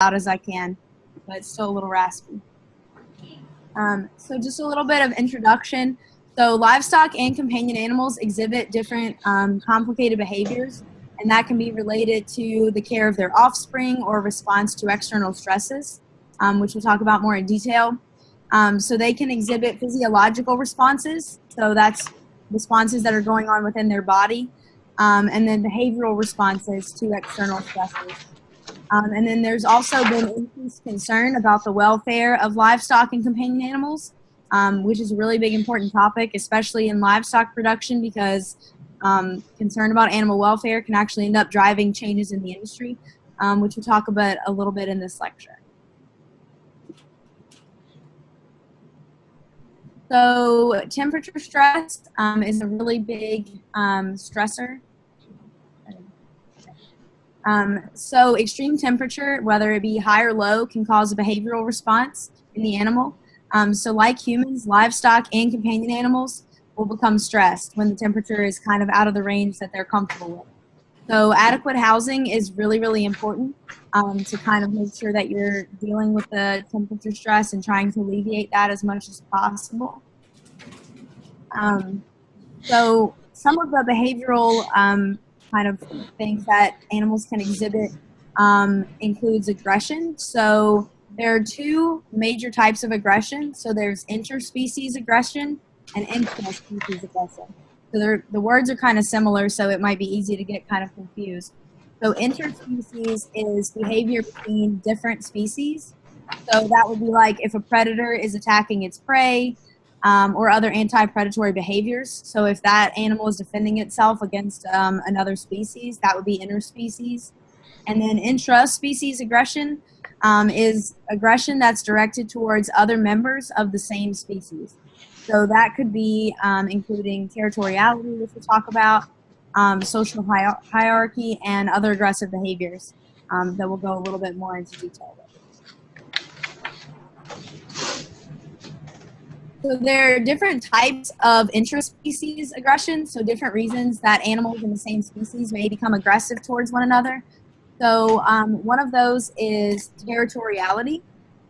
loud as I can, but it's still a little raspy. So just a little bit of introduction. So livestock and companion animals exhibit different complicated behaviors, and that can be related to the care of their offspring or response to external stresses, which we'll talk about more in detail. So they can exhibit physiological responses, so that's responses that are going on within their body, and then behavioral responses to external stresses. And then there's also been increased concern about the welfare of livestock and companion animals, which is a really big important topic, especially in livestock production, because concern about animal welfare can actually end up driving changes in the industry, which we'll talk about a little bit in this lecture. So temperature stress is a really big stressor. So extreme temperature, whether it be high or low, can cause a behavioral response in the animal. So like humans, livestock and companion animals will become stressed when the temperature is kind of out of the range that they're comfortable with. So adequate housing is really, really important to kind of make sure that you're dealing with the temperature stress and trying to alleviate that as much as possible. So some of the behavioral kind of things that animals can exhibit includes aggression. So there are two major types of aggression. So there's interspecies aggression and intraspecies aggression. So the words are kind of similar, so it might be easy to get kind of confused. So interspecies is behavior between different species. So that would be like if a predator is attacking its prey, or other anti-predatory behaviors. So if that animal is defending itself against another species, that would be interspecies. And then intraspecies aggression is aggression that's directed towards other members of the same species. So that could be including territoriality, which we'll talk about, social hierarchy, and other aggressive behaviors that we'll go a little bit more into detail with. So there are different types of intraspecies aggression, so different reasons that animals in the same species may become aggressive towards one another. So one of those is territoriality,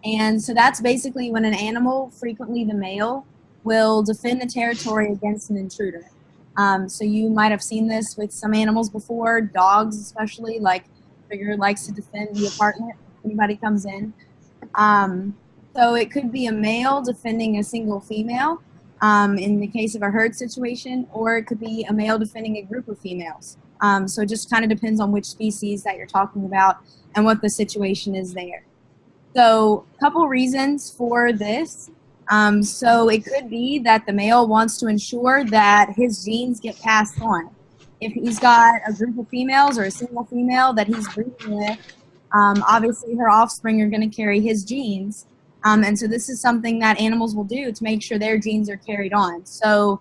and so that's basically when an animal, frequently the male, will defend the territory against an intruder. So you might have seen this with some animals before, dogs especially, like Trigger likes to defend the apartment if anybody comes in. So it could be a male defending a single female in the case of a herd situation, or it could be a male defending a group of females. So it just kind of depends on which species that you're talking about and what the situation is there. So a couple reasons for this. So it could be that the male wants to ensure that his genes get passed on. If he's got a group of females or a single female that he's breeding with, obviously her offspring are going to carry his genes. And so this is something that animals will do to make sure their genes are carried on. So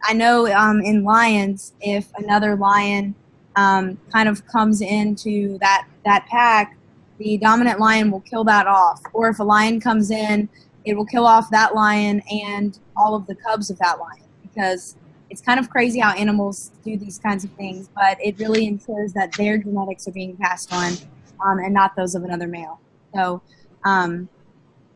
I know in lions, if another lion kind of comes into that pack, the dominant lion will kill that off. Or if a lion comes in, it will kill off that lion and all of the cubs of that lion, because it's kind of crazy how animals do these kinds of things, but it really ensures that their genetics are being passed on and not those of another male. So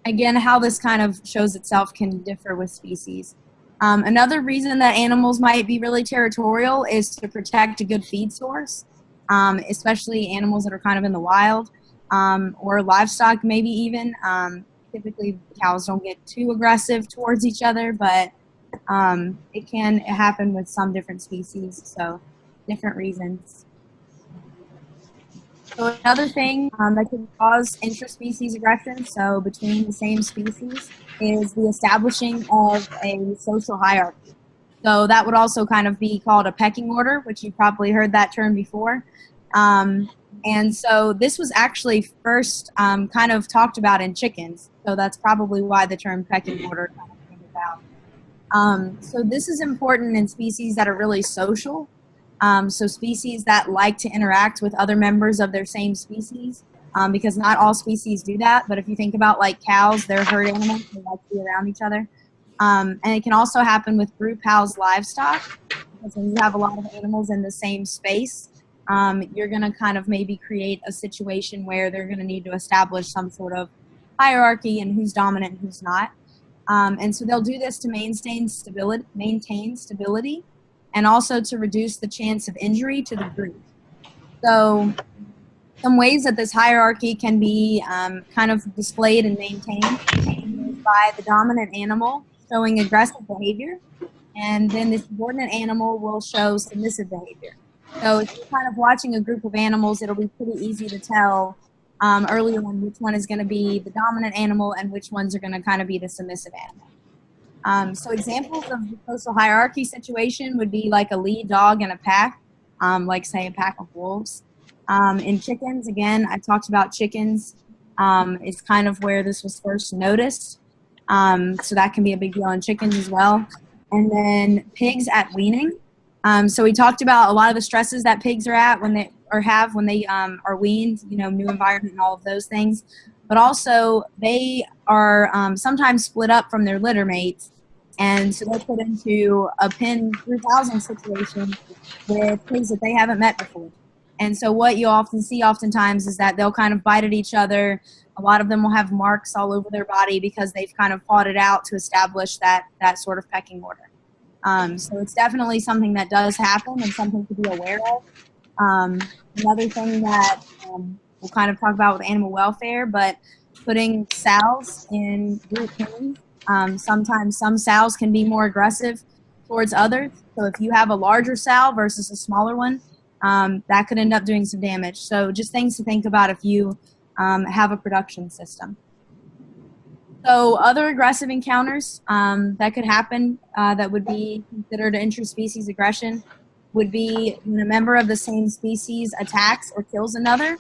again, how this kind of shows itself can differ with species. Another reason that animals might be really territorial is to protect a good feed source, especially animals that are kind of in the wild, or livestock maybe even. Typically, cows don't get too aggressive towards each other, but it can happen with some different species, so different reasons. So another thing that can cause interspecies aggression, so between the same species, is the establishing of a social hierarchy. So that would also kind of be called a pecking order, which you've probably heard that term before. And so this was actually first kind of talked about in chickens. So that's probably why the term pecking order kind of came about. So this is important in species that are really social. So species that like to interact with other members of their same species, because not all species do that. But if you think about like cows, they're herd animals, they like to be around each other. And it can also happen with group housed livestock, because when you have a lot of animals in the same space, you're going to kind of maybe create a situation where they're going to need to establish some sort of hierarchy and who's dominant and who's not. And so they'll do this to maintain stability and also to reduce the chance of injury to the group. So some ways that this hierarchy can be kind of displayed and maintained is by the dominant animal showing aggressive behavior, and then the subordinate animal will show submissive behavior. So if you're kind of watching a group of animals, it'll be pretty easy to tell early on which one is going to be the dominant animal and which ones are going to kind of be the submissive animal. So examples of the social hierarchy situation would be like a lead dog in a pack, like say a pack of wolves. In chickens, again, I talked about chickens. It's kind of where this was first noticed. So that can be a big deal in chickens as well. And then pigs at weaning. So we talked about a lot of the stresses that pigs are at when they have when they are weaned, you know, new environment and all of those things. But also they are sometimes split up from their litter mates. And so they're put into a pin 3000 situation with pigs that they haven't met before. And so what you often see oftentimes is that they'll kind of bite at each other. A lot of them will have marks all over their body because they've kind of fought it out to establish that sort of pecking order. So it's definitely something that does happen and something to be aware of. Another thing that we'll kind of talk about with animal welfare, but putting sows in group pens. Sometimes some sows can be more aggressive towards others. So if you have a larger sow versus a smaller one, that could end up doing some damage. So just things to think about if you have a production system. So other aggressive encounters that could happen that would be considered interspecies aggression would be when a member of the same species attacks or kills another,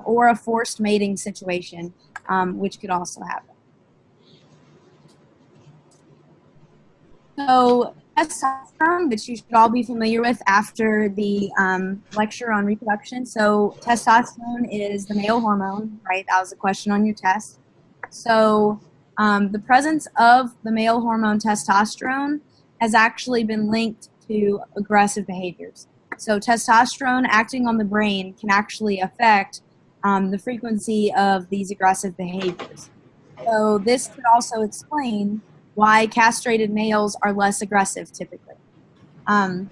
or a forced mating situation, which could also happen. So testosterone, which you should all be familiar with after the lecture on reproduction. So testosterone is the male hormone, right? That was a question on your test. So the presence of the male hormone testosterone has actually been linked to aggressive behaviors. So testosterone acting on the brain can actually affect the frequency of these aggressive behaviors. So this could also explain why castrated males are less aggressive typically. So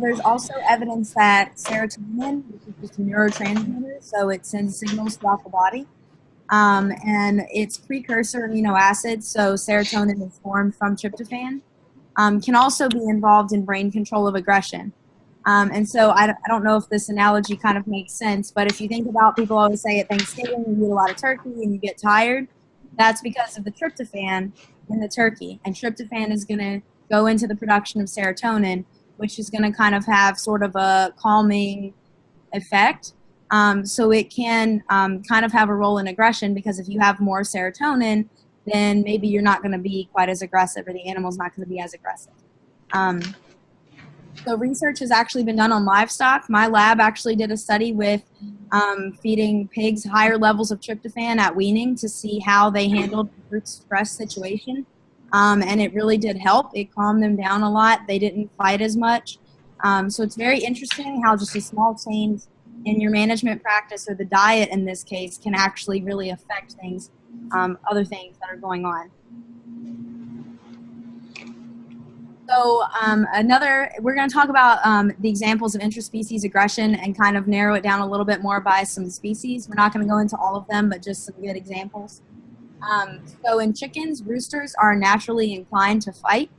there's also evidence that serotonin, which is just a neurotransmitter, so it sends signals throughout the body, and its precursor amino acids, so serotonin is formed from tryptophan, can also be involved in brain control of aggression. And so I don't know if this analogy kind of makes sense, but if you think about, people always say at Thanksgiving you eat a lot of turkey and you get tired. That's because of the tryptophan in the turkey, and tryptophan is going to go into the production of serotonin, which is going to kind of have sort of a calming effect. So it can kind of have a role in aggression, because if you have more serotonin, then maybe you're not going to be quite as aggressive, or the animal's not going to be as aggressive. So research has actually been done on livestock. My lab actually did a study with feeding pigs higher levels of tryptophan at weaning to see how they handled the group stress situation. And it really did help. It calmed them down a lot. They didn't fight as much. So it's very interesting how just a small change in your management practice, or the diet in this case, can actually really affect things, other things that are going on. So we're going to talk about the examples of interspecies aggression and kind of narrow it down a little bit more by some species. We're not going to go into all of them, but just some good examples. So in chickens, roosters are naturally inclined to fight.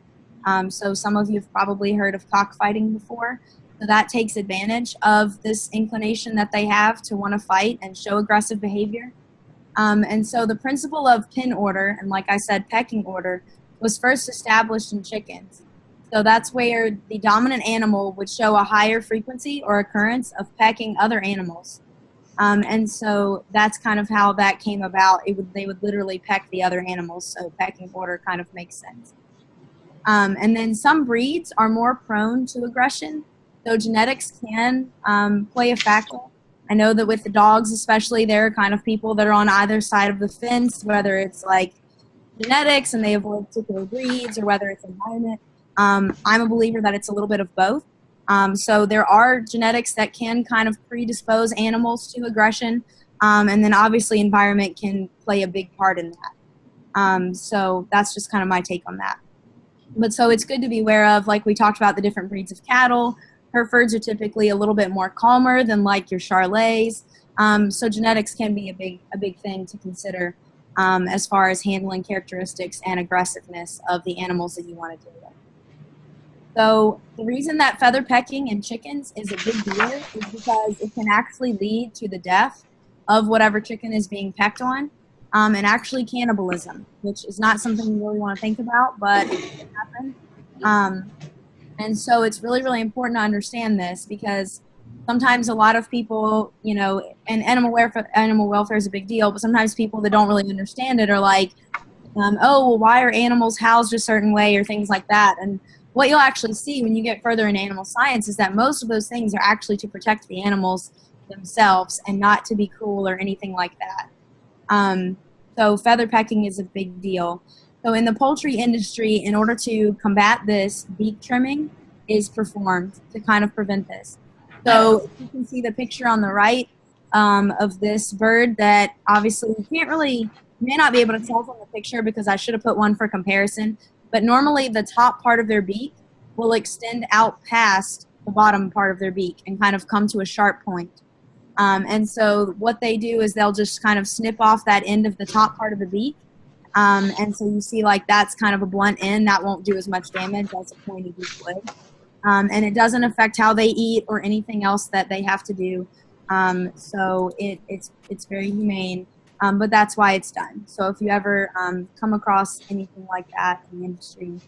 So some of you have probably heard of cockfighting before. So that takes advantage of this inclination that they have to want to fight and show aggressive behavior. And so the principle of pin order, and like I said, pecking order, was first established in chickens. So that's where the dominant animal would show a higher frequency or occurrence of pecking other animals. And so that's kind of how that came about. They would literally peck the other animals, so pecking order kind of makes sense. And then some breeds are more prone to aggression, so genetics can play a factor. I know that with the dogs especially, there are kind of people that are on either side of the fence, whether it's like genetics and they avoid particular breeds, or whether it's environment. I'm a believer that it's a little bit of both. So there are genetics that can kind of predispose animals to aggression, and then obviously environment can play a big part in that. So that's just kind of my take on that. But so it's good to be aware of, like we talked about, the different breeds of cattle. Herefords are typically a little bit more calmer than like your Charolais. So genetics can be a big thing to consider as far as handling characteristics and aggressiveness of the animals that you want to deal with. So the reason that feather pecking in chickens is a big deal is because it can actually lead to the death of whatever chicken is being pecked on, and actually cannibalism, which is not something you really want to think about, but it can happen. And so it's really, really important to understand this, because sometimes a lot of people, you know, and animal welfare is a big deal, but sometimes people that don't really understand it are like, oh, well, why are animals housed a certain way, or things like that. And what you'll actually see when you get further in animal science is that most of those things are actually to protect the animals themselves and not to be cruel or anything like that. So feather pecking is a big deal. So in the poultry industry, in order to combat this, beak trimming is performed to kind of prevent this. So you can see the picture on the right of this bird that obviously you may not be able to tell from the picture because I should have put one for comparison, but normally the top part of their beak will extend out past the bottom part of their beak and kind of come to a sharp point. And so what they do is they'll just kind of snip off that end of the top part of the beak. And so you see like that's kind of a blunt end that won't do as much damage as a pointy beak would. And it doesn't affect how they eat or anything else that they have to do. So it's very humane, but that's why it's done. So if you ever come across anything like that in the industry,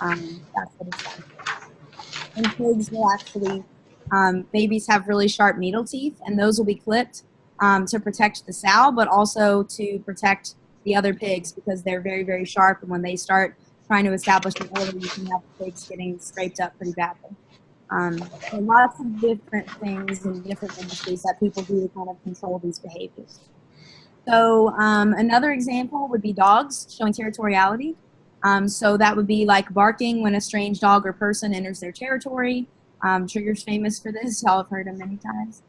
that's what it's done. And pigs will actually, babies have really sharp needle teeth, and those will be clipped to protect the sow, but also to protect the other pigs because they're very, very sharp. And when they start trying to establish an order, you can have the pigs getting scraped up pretty badly. So lots of different things in different industries that people do to kind of control these behaviors. So another example would be dogs showing territoriality. So that would be like barking when a strange dog or person enters their territory. Trigger's famous for this. Y'all have heard him many times.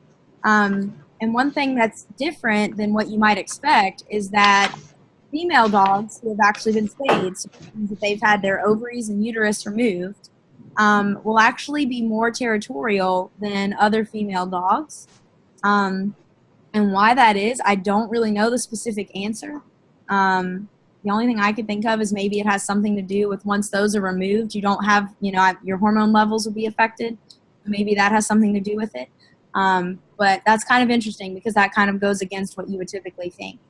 And one thing that's different than what you might expect is that female dogs who have actually been spayed, so that they've had their ovaries and uterus removed, will actually be more territorial than other female dogs. And why that is, I don't really know the specific answer. The only thing I could think of is maybe it has something to do with once those are removed, you don't have, you know, your hormone levels will be affected. Maybe that has something to do with it. But that's kind of interesting because that kind of goes against what you would typically think.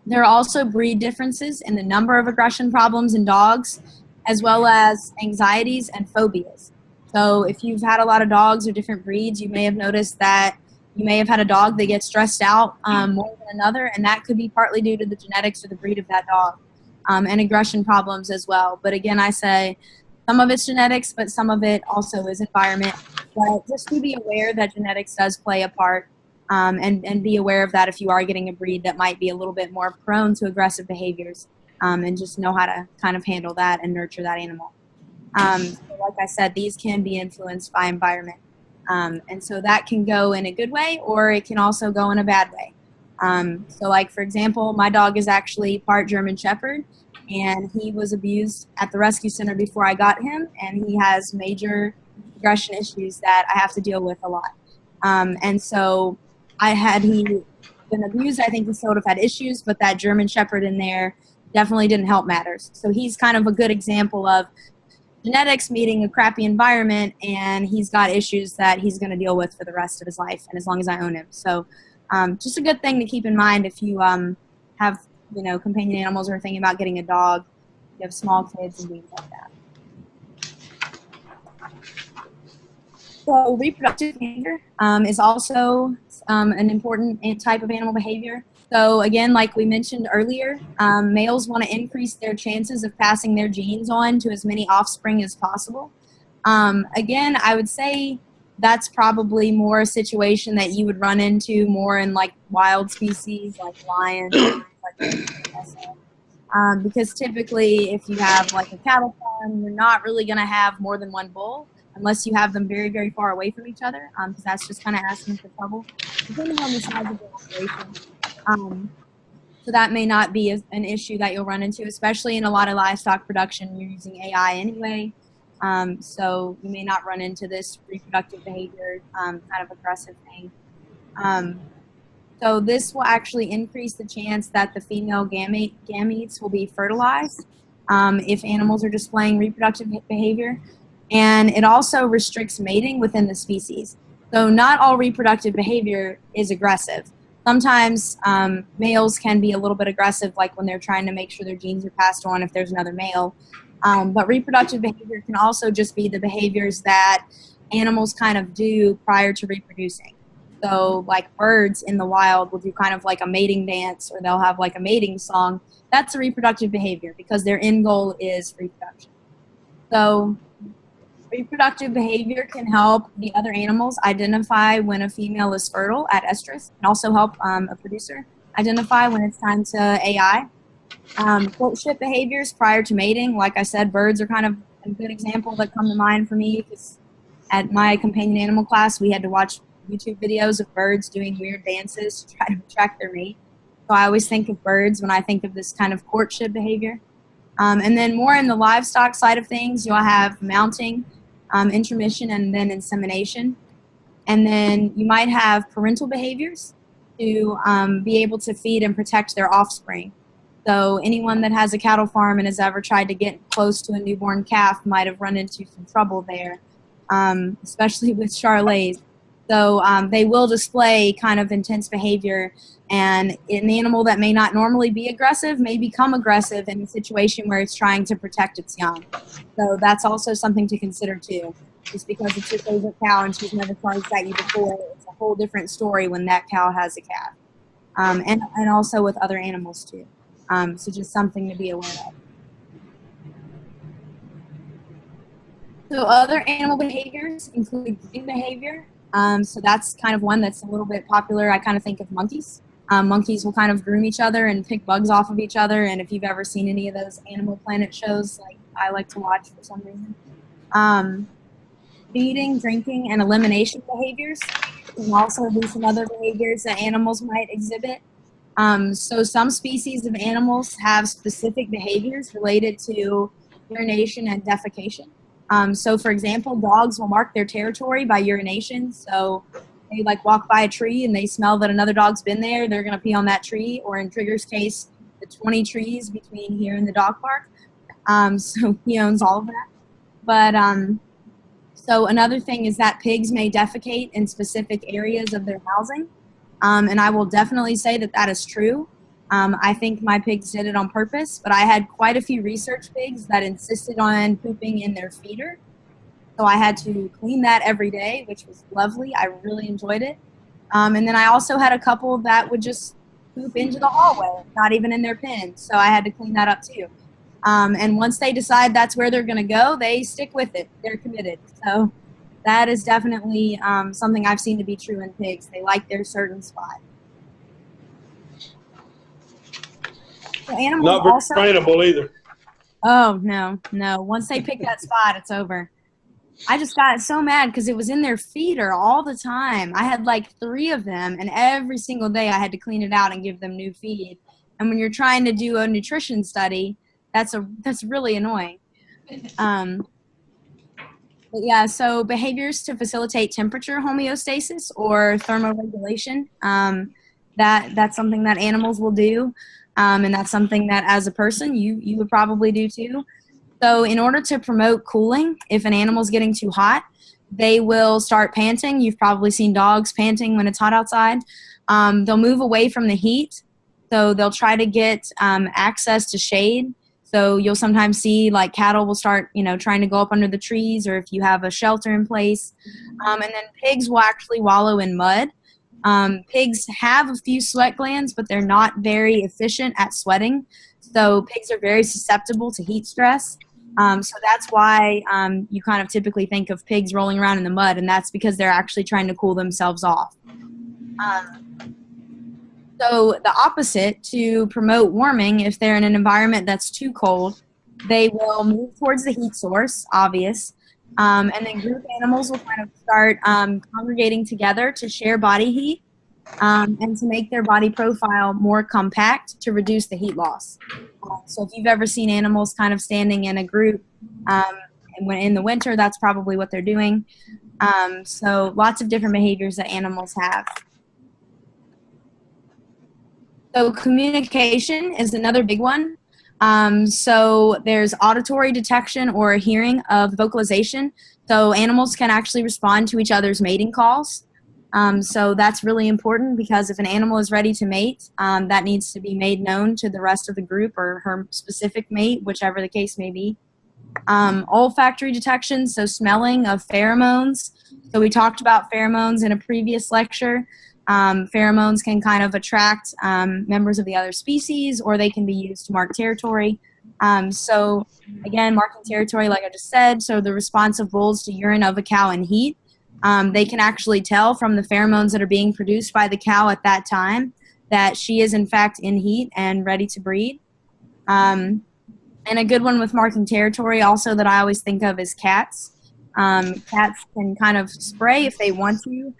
There are also breed differences in the number of aggression problems in dogs, as well as anxieties and phobias. So if you've had a lot of dogs or different breeds, you may have noticed that you may have had a dog that gets stressed out more than another, and that could be partly due to the genetics or the breed of that dog, and aggression problems as well. But again, I say some of it's genetics, but some of it also is environment. But just to be aware that genetics does play a part, and be aware of that if you are getting a breed that might be a little bit more prone to aggressive behaviors, and just know how to kind of handle that and nurture that animal. So like I said, these can be influenced by environment. And so that can go in a good way, or it can also go in a bad way. So like, for example, my dog is actually part German Shepherd, and he was abused at the rescue center before I got him, and he has major aggression issues that I have to deal with a lot. And so had he been abused, I think he still would have had issues, but that German Shepherd in there definitely didn't help matters. So he's kind of a good example of genetics meeting a crappy environment, and he's got issues that he's going to deal with for the rest of his life, and as long as I own him. So just a good thing to keep in mind if you have, you know, companion animals or thinking about getting a dog, you have small kids and things like that. So reproductive behavior is also an important type of animal behavior. So again, like we mentioned earlier, males want to increase their chances of passing their genes on to as many offspring as possible. Again, I would say that's probably more a situation that you would run into more in like wild species like lions, because typically if you have like a cattle farm, you're not really going to have more than one bull. unless you have them very, very far away from each other, because that's just kind of asking for trouble, depending on the size of the operation. So that may not be an issue that you'll run into, especially in a lot of livestock production. You're using AI anyway, so you may not run into this reproductive behavior kind of aggressive thing. So this will actually increase the chance that the female gametes will be fertilized if animals are displaying reproductive behavior. And it also restricts mating within the species. So not all reproductive behavior is aggressive. Sometimes males can be a little bit aggressive, like when they're trying to make sure their genes are passed on if there's another male. But reproductive behavior can also just be the behaviors that animals kind of do prior to reproducing. So like birds in the wild will do kind of like a mating dance, or they'll have like a mating song. That's a reproductive behavior because their end goal is reproduction. So reproductive behavior can help the other animals identify when a female is fertile at estrus, and also help a producer identify when it's time to AI. Courtship behaviors prior to mating, like I said, birds are kind of a good example that come to mind for me, because at my companion animal class, we had to watch YouTube videos of birds doing weird dances to try to attract their mate. So I always think of birds when I think of this kind of courtship behavior. And then more in the livestock side of things, you'll have mounting, intromission, and then insemination. And then you might have parental behaviors to be able to feed and protect their offspring. So anyone that has a cattle farm and has ever tried to get close to a newborn calf might have run into some trouble there, especially with Charolais. So they will display kind of intense behavior, and an animal that may not normally be aggressive may become aggressive in a situation where it's trying to protect its young. So that's also something to consider too. Just because it's your favorite cow and she's never charged at you before, it's a whole different story when that cow has a calf. And also with other animals too. So just something to be aware of. So other animal behaviors include breeding behavior. So that's kind of one that's a little bit popular. I kind of think of monkeys. Monkeys will kind of groom each other and pick bugs off of each other. And if you've ever seen any of those Animal Planet shows, like I like to watch for some reason. Feeding, drinking, and elimination behaviors can also be some other behaviors that animals might exhibit. So some species of animals have specific behaviors related to urination and defecation. So for example, dogs will mark their territory by urination. So they like walk by a tree and they smell that another dog's been there, they're going to pee on that tree, or in Trigger's case, the 20 trees between here and the dog park. So he owns all of that. But so another thing is that pigs may defecate in specific areas of their housing. And I will definitely say that that is true. I think my pigs did it on purpose, but I had quite a few research pigs that insisted on pooping in their feeder. So I had to clean that every day, which was lovely. I really enjoyed it. And then I also had a couple that would just poop into the hallway, not even in their pen. So I had to clean that up too. And once they decide that's where they're going to go, they stick with it. They're committed. So that is definitely something I've seen to be true in pigs. They like their certain spot. So animals not very also trainable either. Oh, no. Once they pick that spot, it's over. I just got so mad because it was in their feeder all the time. I had like 3 of them, and every single day I had to clean it out and give them new feed. And when you're trying to do a nutrition study, that's really annoying. But yeah, so behaviors to facilitate temperature homeostasis or thermoregulation, that's something that animals will do. And that's something that as a person you would probably do too. So in order to promote cooling, if an animal's getting too hot, they will start panting. You've probably seen dogs panting when it's hot outside. They'll move away from the heat. So they'll try to get access to shade. So you'll sometimes see like cattle will start, trying to go up under the trees, or if you have a shelter in place. And then pigs will actually wallow in mud. Pigs have a few sweat glands, but they're not very efficient at sweating. So pigs are very susceptible to heat stress. So that's why you kind of typically think of pigs rolling around in the mud, and that's because they're actually trying to cool themselves off. So the opposite, to promote warming, if they're in an environment that's too cold, they will move towards the heat source, obvious. And then group animals will kind of start congregating together to share body heat and to make their body profile more compact to reduce the heat loss. So if you've ever seen animals kind of standing in a group and when in the winter, that's probably what they're doing. So lots of different behaviors that animals have. So communication is another big one. So there's auditory detection or hearing of vocalization. So animals can actually respond to each other's mating calls. So that's really important because if an animal is ready to mate, that needs to be made known to the rest of the group or her specific mate, whichever the case may be. Olfactory detection, so smelling of pheromones. So we talked about pheromones in a previous lecture. Pheromones can kind of attract members of the other species, or they can be used to mark territory. So again, marking territory, like I just said, so the response of bulls to urine of a cow in heat. They can actually tell from the pheromones that are being produced by the cow at that time that she is in fact in heat and ready to breed. And a good one with marking territory also that I always think of is cats. Cats can kind of spray if they want to,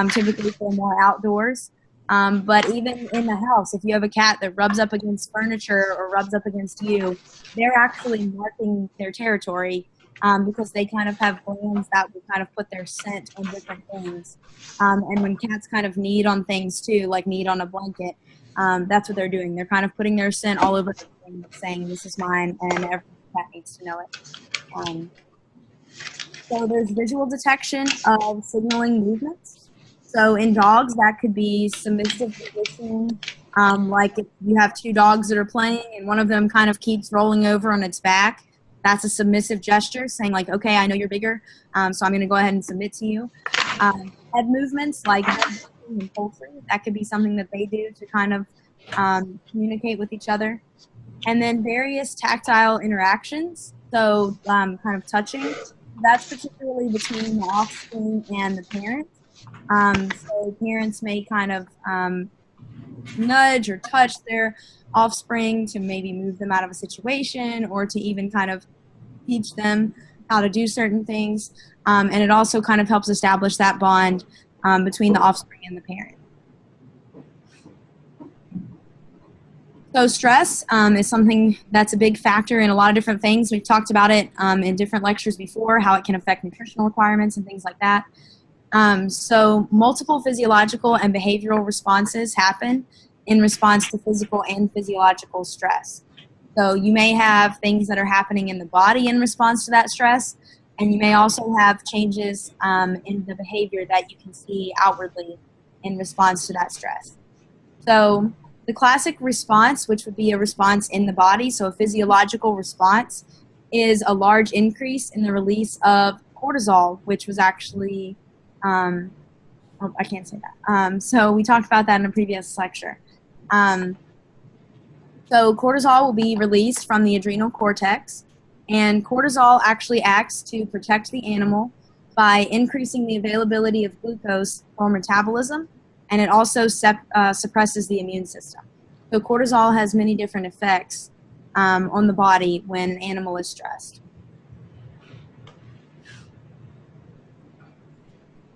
typically if they're more outdoors. But even in the house, if you have a cat that rubs up against furniture or rubs up against you, they're actually marking their territory because they kind of have glands that will kind of put their scent on different things. And when cats kind of knead on things too, like knead on a blanket, that's what they're doing. They're kind of putting their scent all over everything, saying this is mine, and every cat needs to know it. So there's visual detection of signaling movements. So in dogs, that could be submissive position, like if you have two dogs that are playing and one of them kind of keeps rolling over on its back, that's a submissive gesture saying like, okay, I know you're bigger, so I'm going to go ahead and submit to you. Head movements like and poultry, that could be something that they do to kind of communicate with each other. And then various tactile interactions, so kind of touching. That's particularly between the offspring and the parent. So parents may kind of nudge or touch their offspring to maybe move them out of a situation or to even kind of teach them how to do certain things. And it also kind of helps establish that bond between the offspring and the parent. So stress is something that's a big factor in a lot of different things. We've talked about it in different lectures before, how it can affect nutritional requirements and things like that. So multiple physiological and behavioral responses happen in response to physical and physiological stress. So you may have things that are happening in the body in response to that stress, and you may also have changes in the behavior that you can see outwardly in response to that stress. So the classic response, which would be a response in the body, so a physiological response, is a large increase in the release of cortisol, which was actually, I can't say that. So we talked about that in a previous lecture. So cortisol will be released from the adrenal cortex, and cortisol actually acts to protect the animal by increasing the availability of glucose for metabolism, and it also suppresses the immune system. So cortisol has many different effects on the body when an animal is stressed.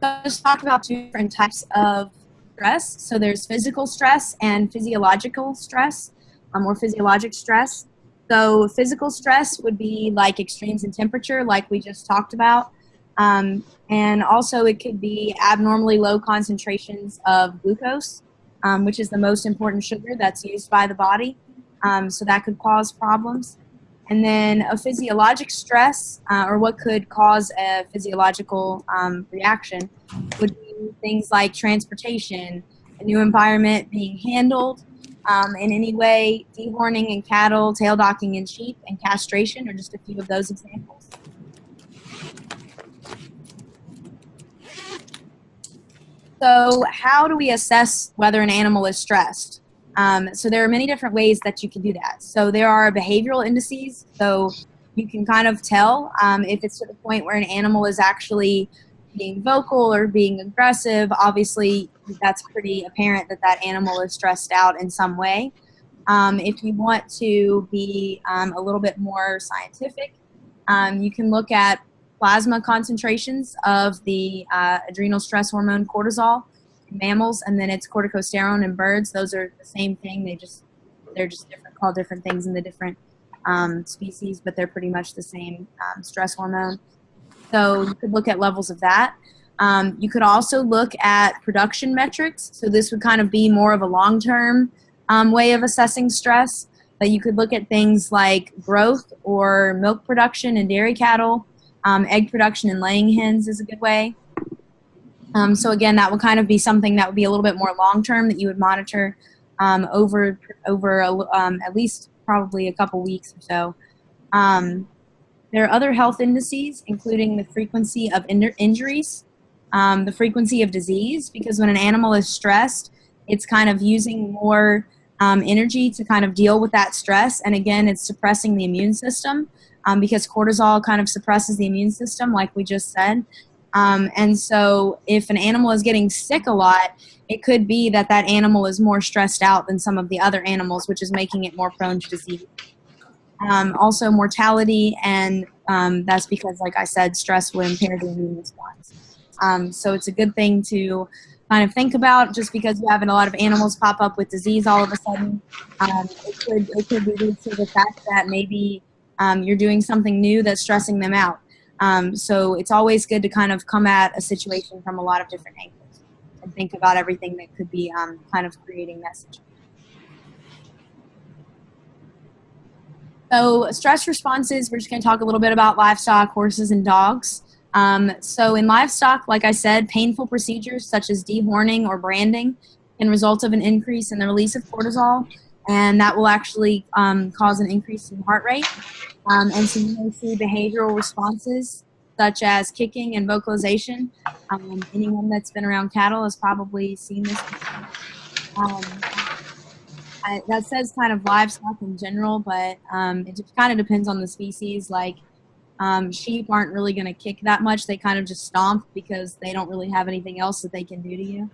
So let's talk about two different types of stress. So there's physical stress and physiological stress, or physiologic stress. So physical stress would be like extremes in temperature, like we just talked about. And also it could be abnormally low concentrations of glucose, which is the most important sugar that's used by the body. So that could cause problems. And then a physiologic stress, or what could cause a physiological reaction, would be things like transportation, a new environment being handled in any way, dehorning in cattle, tail docking in sheep, and castration are just a few of those examples. So how do we assess whether an animal is stressed? So there are many different ways that you can do that. So there are behavioral indices. So you can kind of tell if it's to the point where an animal is actually being vocal or being aggressive. Obviously, that's pretty apparent that that animal is stressed out in some way. If you want to be a little bit more scientific, you can look at plasma concentrations of the adrenal stress hormone cortisol in mammals, and then it's corticosterone in birds. Those are the same thing. They're just different, called different things in the different species, but they're pretty much the same stress hormone. So you could look at levels of that. You could also look at production metrics. So this would kind of be more of a long-term way of assessing stress. But you could look at things like growth or milk production in dairy cattle. Egg production in laying hens is a good way. So again, that would kind of be something that would be a little bit more long-term that you would monitor over at least probably a couple weeks or so. There are other health indices, including the frequency of injuries, the frequency of disease, because when an animal is stressed, it's kind of using more energy to kind of deal with that stress. And again, it's suppressing the immune system because cortisol kind of suppresses the immune system, like we just said. And so if an animal is getting sick a lot, it could be that that animal is more stressed out than some of the other animals, which is making it more prone to disease. Also mortality, and that's because, like I said, stress will impair the immune response. So it's a good thing to kind of think about. Just because you have a lot of animals pop up with disease all of a sudden, it could be due to the fact that maybe you're doing something new that's stressing them out. So it's always good to kind of come at a situation from a lot of different angles and think about everything that could be kind of creating that situation. So stress responses, we're just going to talk a little bit about livestock, horses, and dogs. So in livestock, like I said, painful procedures such as dehorning or branding can result of an increase in the release of cortisol, and that will actually cause an increase in heart rate. And so you may see behavioral responses such as kicking and vocalization. Anyone that's been around cattle has probably seen this before. That says kind of livestock in general, but it just kind of depends on the species. Like sheep aren't really going to kick that much. They kind of just stomp because they don't really have anything else that they can do to you.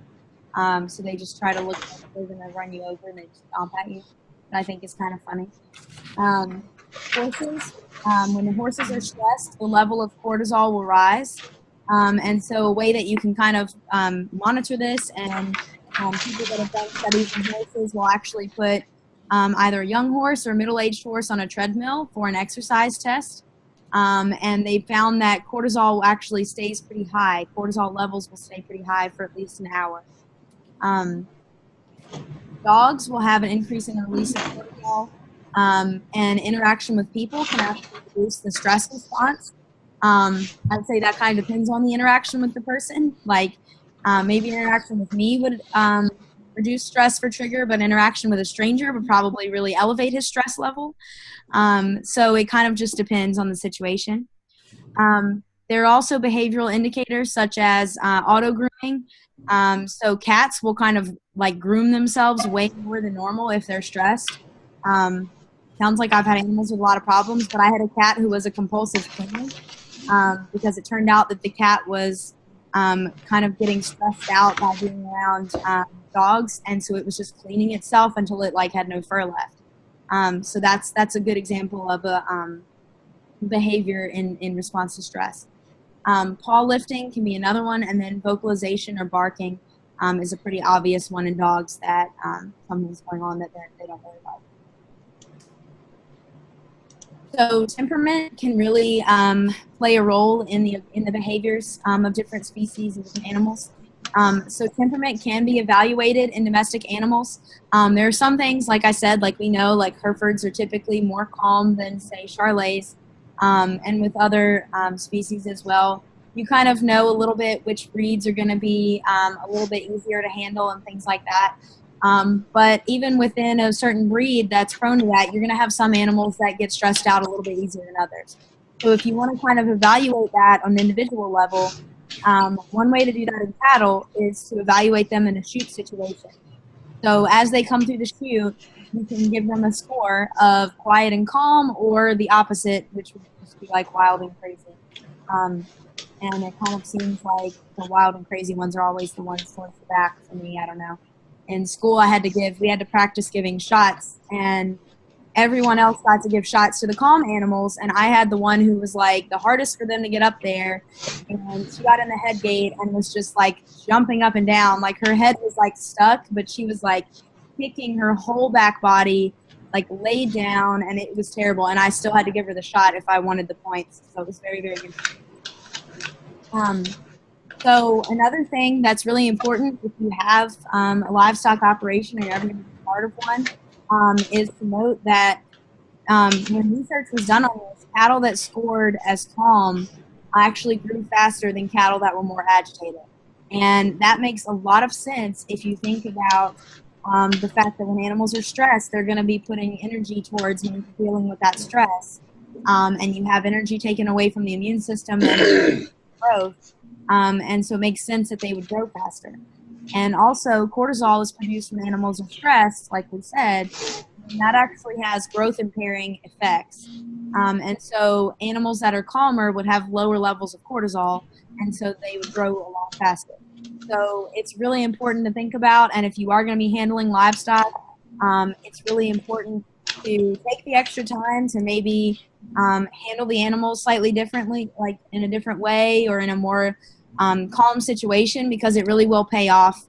So they just try to look like they're going to run you over and they just stomp at you. But I think it's kind of funny. Horses, when the horses are stressed, the level of cortisol will rise. And so a way that you can kind of monitor this, and people that have done studies on horses will actually put either a young horse or a middle-aged horse on a treadmill for an exercise test. And they found that cortisol actually stays pretty high. Cortisol levels will stay pretty high for at least an hour. Dogs will have an increase in the release of cortisol, and interaction with people can actually reduce the stress response. I'd say that kind of depends on the interaction with the person. Like maybe an interaction with me would reduce stress for trigger, but interaction with a stranger would probably really elevate his stress level. So it kind of just depends on the situation. There are also behavioral indicators such as auto grooming. So cats will kind of like groom themselves way more than normal if they're stressed. Sounds like I've had animals with a lot of problems, but I had a cat who was a compulsive cleaner because it turned out that the cat was kind of getting stressed out by being around dogs, and so it was just cleaning itself until it like had no fur left. So that's a good example of a behavior in response to stress. Paw lifting can be another one, and then vocalization or barking is a pretty obvious one in dogs that something's going on that they don't really like. So temperament can really play a role in the behaviors of different species and different animals. So temperament can be evaluated in domestic animals. There are some things, like I said, like we know, like Herefords are typically more calm than, say, Charolais, and with other species as well. You kind of know a little bit which breeds are going to be a little bit easier to handle and things like that. But even within a certain breed that's prone to that, you're going to have some animals that get stressed out a little bit easier than others. So if you want to kind of evaluate that on an individual level, one way to do that in cattle is to evaluate them in a chute situation. So as they come through the chute, you can give them a score of quiet and calm, or the opposite, which would just be like wild and crazy. And it kind of seems like the wild and crazy ones are always the ones towards the back for me. I don't know. In school, we had to practice giving shots, and everyone else got to give shots to the calm animals, and I had the one who was like the hardest for them to get up there, and she got in the head gate and was just like jumping up and down, like her head was like stuck, but she was like kicking her whole back body, like laid down, and it was terrible, and I still had to give her the shot if I wanted the points, so it was very, very good. So another thing that's really important if you have a livestock operation or you're ever going to be part of one, is to note that when research was done on this, cattle that scored as calm actually grew faster than cattle that were more agitated. And that makes a lot of sense if you think about the fact that when animals are stressed, they're going to be putting energy towards dealing with that stress. And you have energy taken away from the immune system and growth. And so it makes sense that they would grow faster. And also, cortisol is produced when animals are stressed, like we said, and that actually has growth impairing effects. And so animals that are calmer would have lower levels of cortisol, and so they would grow a lot faster. So it's really important to think about, and if you are going to be handling livestock, it's really important to take the extra time to maybe handle the animals slightly differently, like in a different way or in a more calm situation, because it really will pay off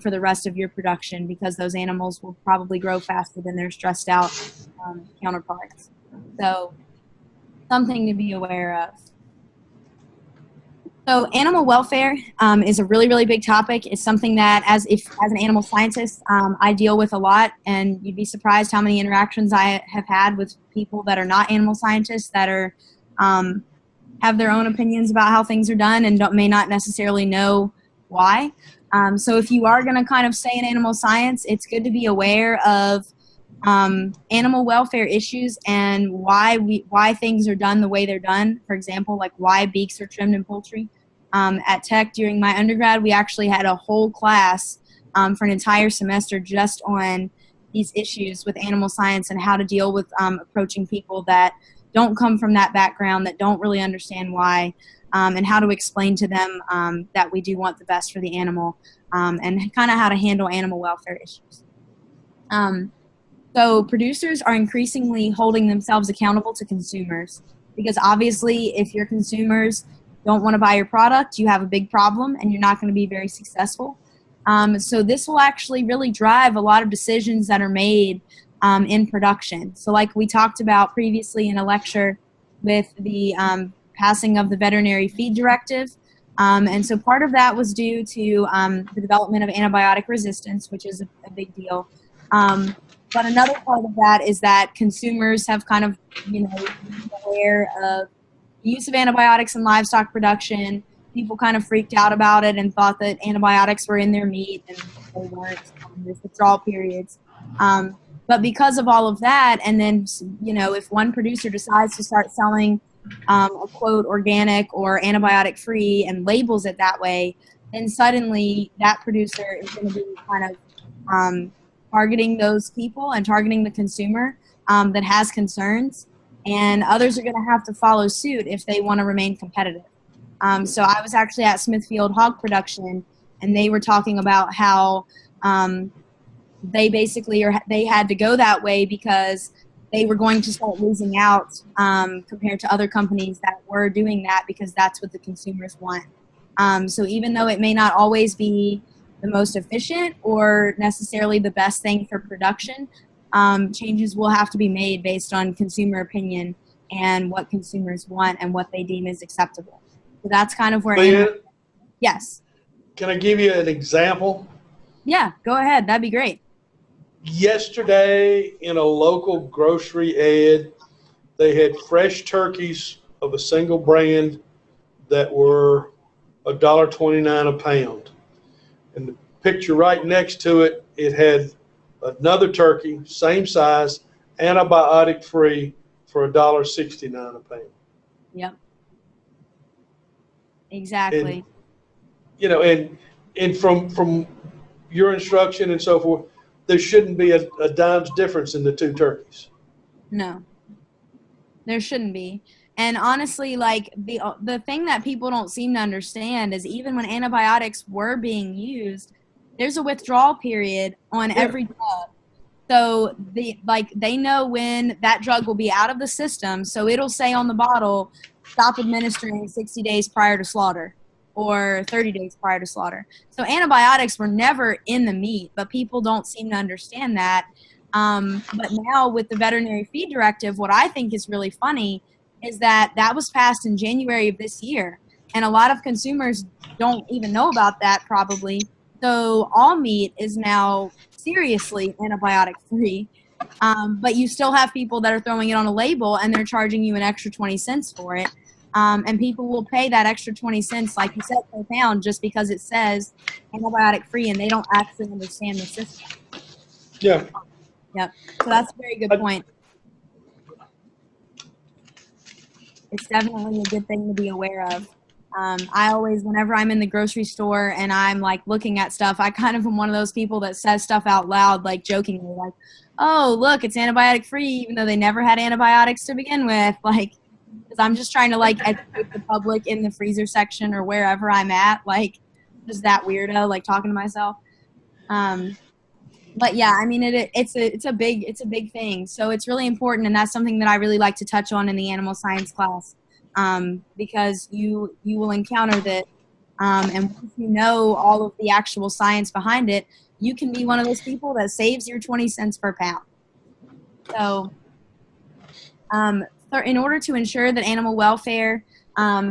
for the rest of your production, because those animals will probably grow faster than their stressed out counterparts. So something to be aware of. So animal welfare is a really, really big topic. It's something that as an animal scientist, I deal with a lot, and you'd be surprised how many interactions I have had with people that are not animal scientists that are have their own opinions about how things are done and may not necessarily know why. So if you are going to kind of stay in animal science, it's good to be aware of animal welfare issues and why things are done the way they're done. For example, like why beaks are trimmed in poultry. At Tech during my undergrad, we actually had a whole class for an entire semester just on these issues with animal science and how to deal with approaching people that don't come from that background, that don't really understand why, and how to explain to them that we do want the best for the animal, and kind of how to handle animal welfare issues. So producers are increasingly holding themselves accountable to consumers, because obviously if your consumers don't want to buy your product, you have a big problem and you're not going to be very successful. So this will actually really drive a lot of decisions that are made in production. So like we talked about previously in a lecture with the passing of the veterinary feed directive. And so part of that was due to the development of antibiotic resistance, which is a big deal. But another part of that is that consumers have kind of, been aware of the use of antibiotics in livestock production. People kind of freaked out about it and thought that antibiotics were in their meat, and they weren't. There's withdrawal periods. But because of all of that, and then, if one producer decides to start selling a quote organic or antibiotic free and labels it that way, then suddenly that producer is going to be kind of targeting those people and targeting the consumer that has concerns, and others are going to have to follow suit if they want to remain competitive. So I was actually at Smithfield Hog Production, and they were talking about how they had to go that way because they were going to start losing out compared to other companies that were doing that, because that's what the consumers want. So even though it may not always be the most efficient or necessarily the best thing for production, changes will have to be made based on consumer opinion and what consumers want and what they deem is acceptable. So that's kind of where. Yes. Can I give you an example? Yeah, go ahead. That'd be great. Yesterday in a local grocery ad, they had fresh turkeys of a single brand that were $1.29 a pound. And the picture right next to it, it had another turkey, same size, antibiotic free, for $1.69 a pound. Yep. Exactly. And from your instruction and so forth, there shouldn't be a dime's difference in the two turkeys. No, there shouldn't be. And honestly, like the thing that people don't seem to understand is even when antibiotics were being used, there's a withdrawal period on every drug. So they know when that drug will be out of the system. So it'll say on the bottle, stop administering 60 days prior to slaughter or 30 days prior to slaughter. So antibiotics were never in the meat, but people don't seem to understand that. But now with the veterinary feed directive, what I think is really funny is that that was passed in January of this year. And a lot of consumers don't even know about that probably. So all meat is now seriously antibiotic free. But you still have people that are throwing it on a label and they're charging you an extra 20 cents for it. And people will pay that extra 20 cents, like you said, per pound just because it says antibiotic free and they don't actually understand the system. Yeah. Yep. So that's a very good point. It's definitely a good thing to be aware of. I always, whenever I'm in the grocery store and I'm like looking at stuff, I kind of am one of those people that says stuff out loud, like jokingly, like, oh, look, it's antibiotic free, even though they never had antibiotics to begin with. Like, because I'm just trying to like educate the public in the freezer section or wherever I'm at, like just that weirdo, like talking to myself. But yeah, I mean, it's a big thing. So it's really important, and that's something that I really like to touch on in the animal science class, because you will encounter that, and once you know all of the actual science behind it, you can be one of those people that saves your 20 cents per pound. So, in order to ensure that animal welfare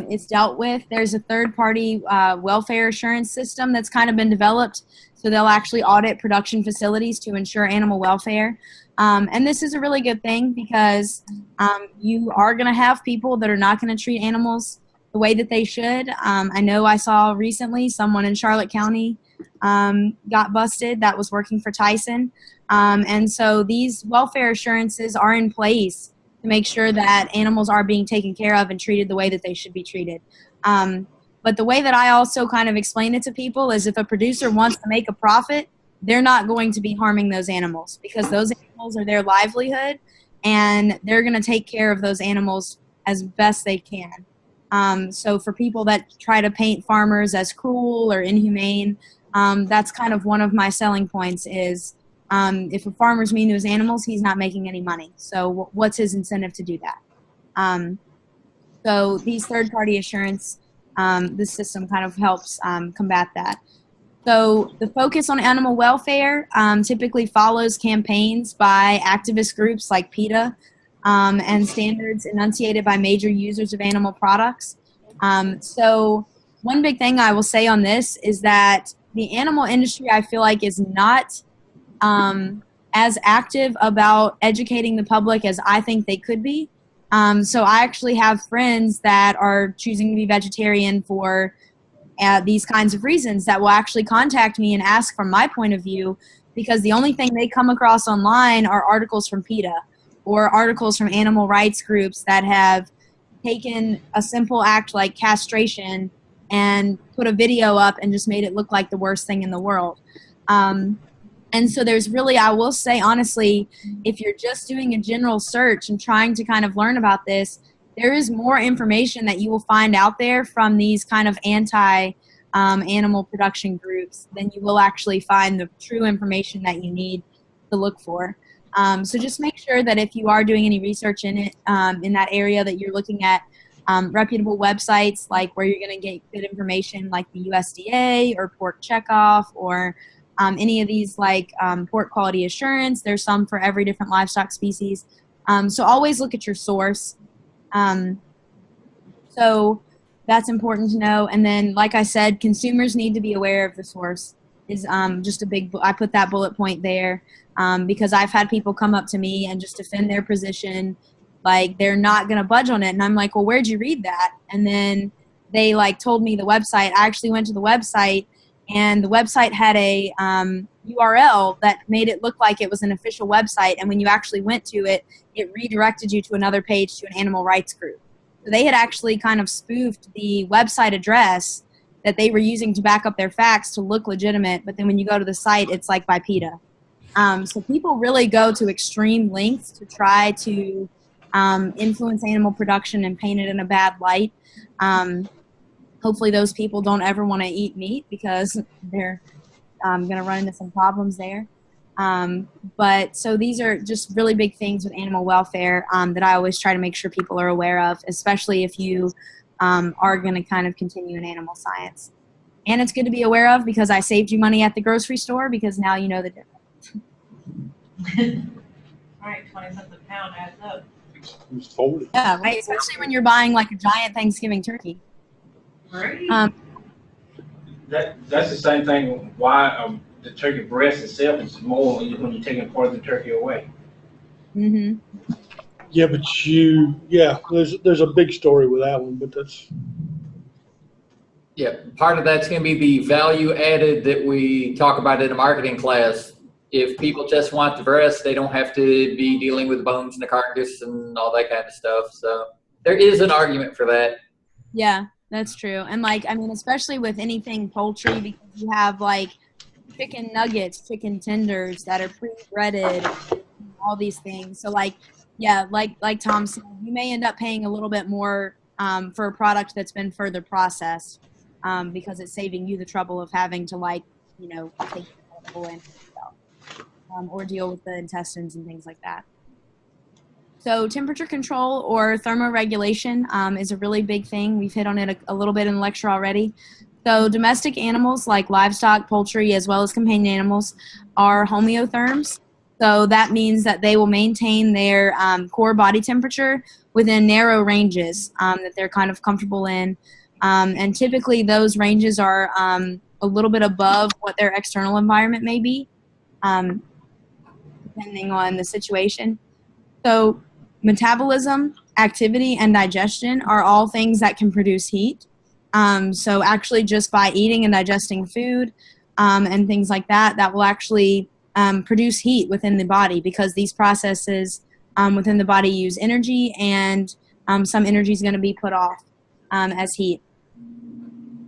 is dealt with, there's a third-party welfare assurance system that's kind of been developed. So they'll actually audit production facilities to ensure animal welfare. And this is a really good thing because you are going to have people that are not going to treat animals the way that they should. I know I saw recently someone in Charlotte County got busted that was working for Tyson. And so these welfare assurances are in place to make sure that animals are being taken care of and treated the way that they should be treated. But the way that I also kind of explain it to people is if a producer wants to make a profit, they're not going to be harming those animals because those animals are their livelihood and they're going to take care of those animals as best they can. So for people that try to paint farmers as cruel or inhumane, that's kind of one of my selling points is if a farmer's mean to his animals, he's not making any money. So what's his incentive to do that? So these third-party assurance, this system kind of helps combat that. So the focus on animal welfare typically follows campaigns by activist groups like PETA and standards enunciated by major users of animal products. So one big thing I will say on this is that the animal industry, I feel like, is not as active about educating the public as I think they could be. So I actually have friends that are choosing to be vegetarian for these kinds of reasons that will actually contact me and ask from my point of view because the only thing they come across online are articles from PETA or articles from animal rights groups that have taken a simple act like castration and put a video up and just made it look like the worst thing in the world. And so there's really, I will say honestly, if you're just doing a general search and trying to kind of learn about this, there is more information that you will find out there from these kind of anti-animal production groups than you will actually find the true information that you need to look for. So just make sure that if you are doing any research in it, in that area, that you're looking at reputable websites like where you're going to get good information like the USDA or Pork Checkoff or any of these like pork quality assurance. There's some for every different livestock species. So always look at your source. So that's important to know. And then, like I said, consumers need to be aware of the source is just a big, I put that bullet point there because I've had people come up to me and just defend their position. Like they're not going to budge on it. And I'm like, well, where'd you read that? And then they like told me the website. I actually went to the website and the website had a URL that made it look like it was an official website. And when you actually went to it, it redirected you to another page to an animal rights group. So they had actually kind of spoofed the website address that they were using to back up their facts to look legitimate. But then when you go to the site, it's like by PETA. So people really go to extreme lengths to try to influence animal production and paint it in a bad light. Hopefully those people don't ever want to eat meat because they're going to run into some problems there. But so these are just really big things with animal welfare that I always try to make sure people are aware of, especially if you are going to kind of continue in animal science. And it's good to be aware of because I saved you money at the grocery store because now you know the difference. Right, 20 cents a pound adds up. It's 40. Yeah, right. Especially when you're buying like a giant Thanksgiving turkey. Right. That's the same thing. Why the turkey breast itself is more when you're taking part of the turkey away. Mm-hmm. Yeah, but there's a big story with that one, but that's. Yeah, part of that's going to be the value added that we talk about in a marketing class. If people just want the breast, they don't have to be dealing with the bones and the carcass and all that kind of stuff. So there is an argument for that. Yeah, that's true. And like, I mean, especially with anything poultry, because you have like chicken nuggets, chicken tenders that are pre-breaded, all these things. So like, yeah, like Tom said, you may end up paying a little bit more for a product that's been further processed because it's saving you the trouble of having to like, take it all in yourself, or deal with the intestines and things like that. So temperature control or thermoregulation is a really big thing. We've hit on it a little bit in the lecture already. So domestic animals like livestock, poultry, as well as companion animals are homeotherms. So that means that they will maintain their core body temperature within narrow ranges that they're kind of comfortable in. And typically those ranges are a little bit above what their external environment may be, depending on the situation. So metabolism, activity, and digestion are all things that can produce heat. So actually just by eating and digesting food and things like that, that will actually produce heat within the body because these processes within the body use energy and some energy is going to be put off as heat.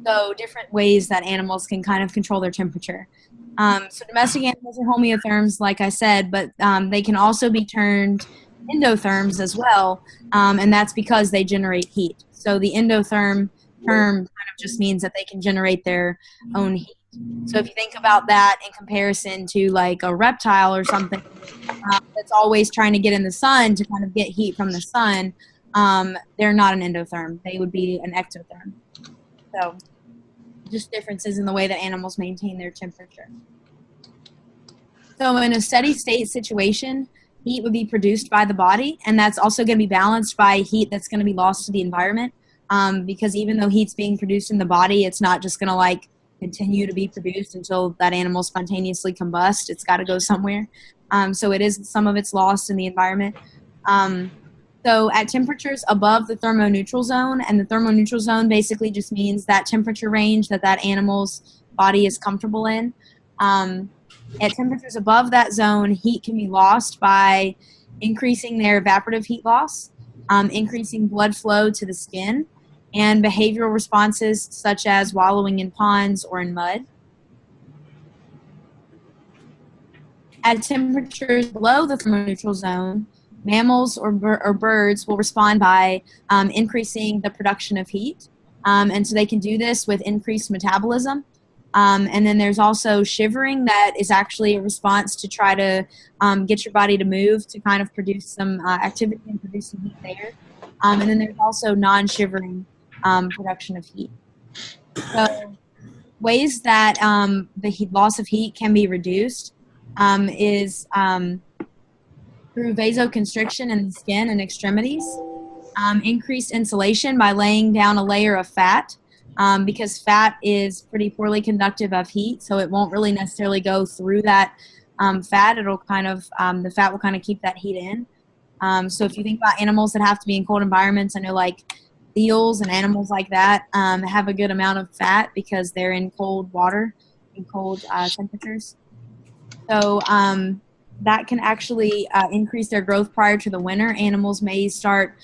So different ways that animals can kind of control their temperature. So domestic animals are homeotherms, like I said, but they can also be turned endotherms as well, and that's because they generate heat. So the endotherm term kind of just means that they can generate their own heat. So if you think about that in comparison to like a reptile or something that's always trying to get in the sun to kind of get heat from the sun, they're not an endotherm. They would be an ectotherm. So just differences in the way that animals maintain their temperature. So in a steady state situation, heat would be produced by the body, and that's also going to be balanced by heat that's going to be lost to the environment, because even though heat's being produced in the body, it's not just going to like continue to be produced until that animal spontaneously combusts. It's got to go somewhere. So some of it's lost in the environment. So at temperatures above the thermoneutral zone, and the thermoneutral zone basically just means that temperature range that animal's body is comfortable in. At temperatures above that zone, heat can be lost by increasing their evaporative heat loss, increasing blood flow to the skin, and behavioral responses such as wallowing in ponds or in mud. At temperatures below the thermoneutral zone, mammals or birds will respond by increasing the production of heat. And so they can do this with increased metabolism. And then there's also shivering that is actually a response to try to get your body to move to kind of produce some activity and produce some heat there. And then there's also non-shivering production of heat. So ways that the loss of heat can be reduced is through vasoconstriction in the skin and extremities, increased insulation by laying down a layer of fat, because fat is pretty poorly conductive of heat, so it won't really necessarily go through that fat. It'll kind of, the fat will kind of keep that heat in. So if you think about animals that have to be in cold environments, I know like eels and animals like that have a good amount of fat because they're in cold water, in cold temperatures. So that can actually increase their growth prior to the winter. Animals may start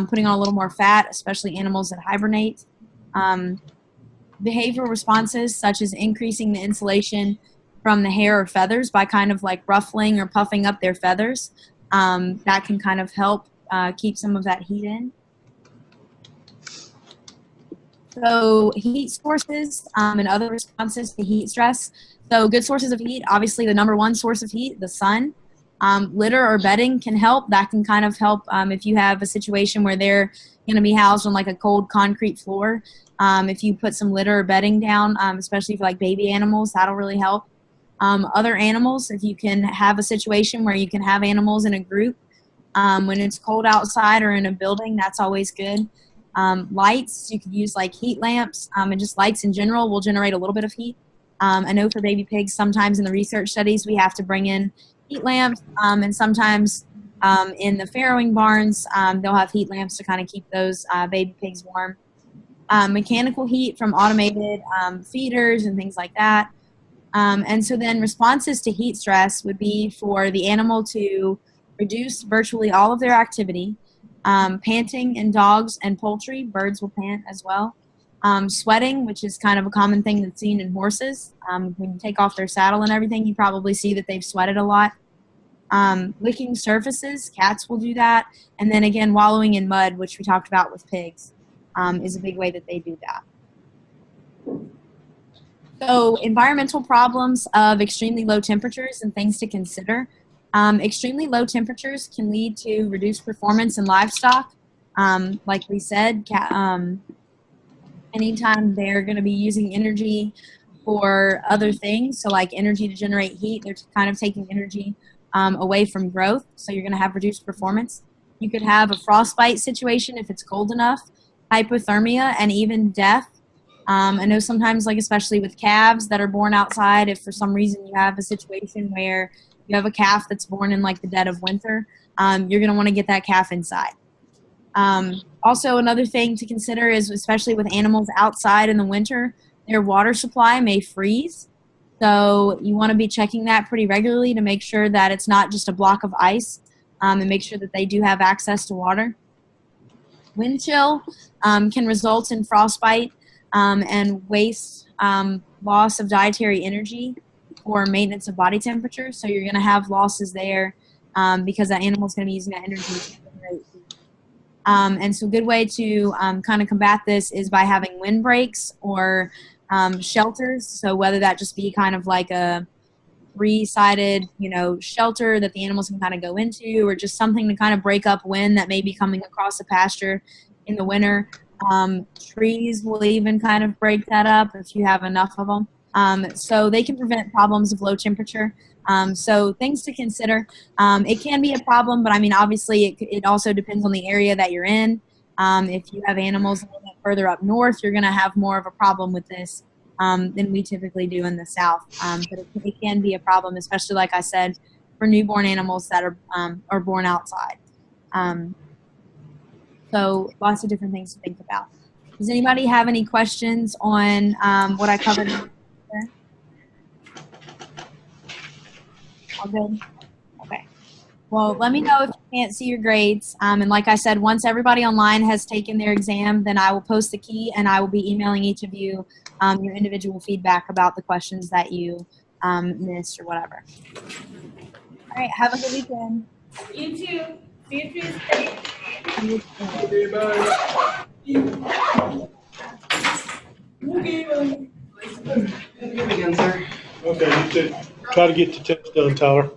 putting on a little more fat, especially animals that hibernate. Behavioral responses such as increasing the insulation from the hair or feathers by kind of like ruffling or puffing up their feathers, that can kind of help keep some of that heat in. So heat sources and other responses to heat stress. So good sources of heat, obviously the number one source of heat, the sun. Litter or bedding can help. That can kind of help if you have a situation where they're going to be housed on like a cold concrete floor. If you put some litter or bedding down, especially for like baby animals, that'll really help. Other animals, if you can have a situation where you can have animals in a group when it's cold outside or in a building, that's always good. Lights, you could use like heat lamps and just lights in general will generate a little bit of heat. I know for baby pigs, sometimes in the research studies, we have to bring in heat lamps, and sometimes in the farrowing barns, they'll have heat lamps to kind of keep those baby pigs warm. Mechanical heat from automated feeders and things like that. And so then responses to heat stress would be for the animal to reduce virtually all of their activity. Panting in dogs and poultry, birds will pant as well. Sweating, which is kind of a common thing that's seen in horses. When you take off their saddle and everything, you probably see that they've sweated a lot. Licking surfaces, cats will do that. And then again, wallowing in mud, which we talked about with pigs, is a big way that they do that. So environmental problems of extremely low temperatures and things to consider. Extremely low temperatures can lead to reduced performance in livestock. Like we said, anytime they're going to be using energy for other things, so like energy to generate heat, they're kind of taking energy away from growth, so you're going to have reduced performance. You could have a frostbite situation if it's cold enough, hypothermia, and even death. I know sometimes, like especially with calves that are born outside, if for some reason you have a situation where you have a calf that's born in like the dead of winter, you're going to want to get that calf inside. Also, another thing to consider is, especially with animals outside in the winter, their water supply may freeze. So you want to be checking that pretty regularly to make sure that it's not just a block of ice, and make sure that they do have access to water. Wind chill can result in frostbite and waste loss of dietary energy for maintenance of body temperature. So you're going to have losses there because that animal's going to be using that energy to generate heat. And so a good way to kind of combat this is by having windbreaks or shelters. So whether that just be kind of like a three-sided, shelter that the animals can kind of go into, or just something to kind of break up wind that may be coming across a pasture in the winter. Trees will even kind of break that up if you have enough of them. So they can prevent problems of low temperature. So things to consider. It can be a problem, but I mean, obviously it also depends on the area that you're in. If you have animals a little bit further up north, you're going to have more of a problem with this than we typically do in the south. But it can be a problem, especially, like I said, for newborn animals that are born outside. So lots of different things to think about. Does anybody have any questions on what I covered? All good? Okay. Well, let me know if you can't see your grades. And like I said, once everybody online has taken their exam, then I will post the key and I will be emailing each of you your individual feedback about the questions that you missed or whatever. All right. Have a good weekend. You too. See you Tuesday. Okay, you too. Try to get the test done, Tyler.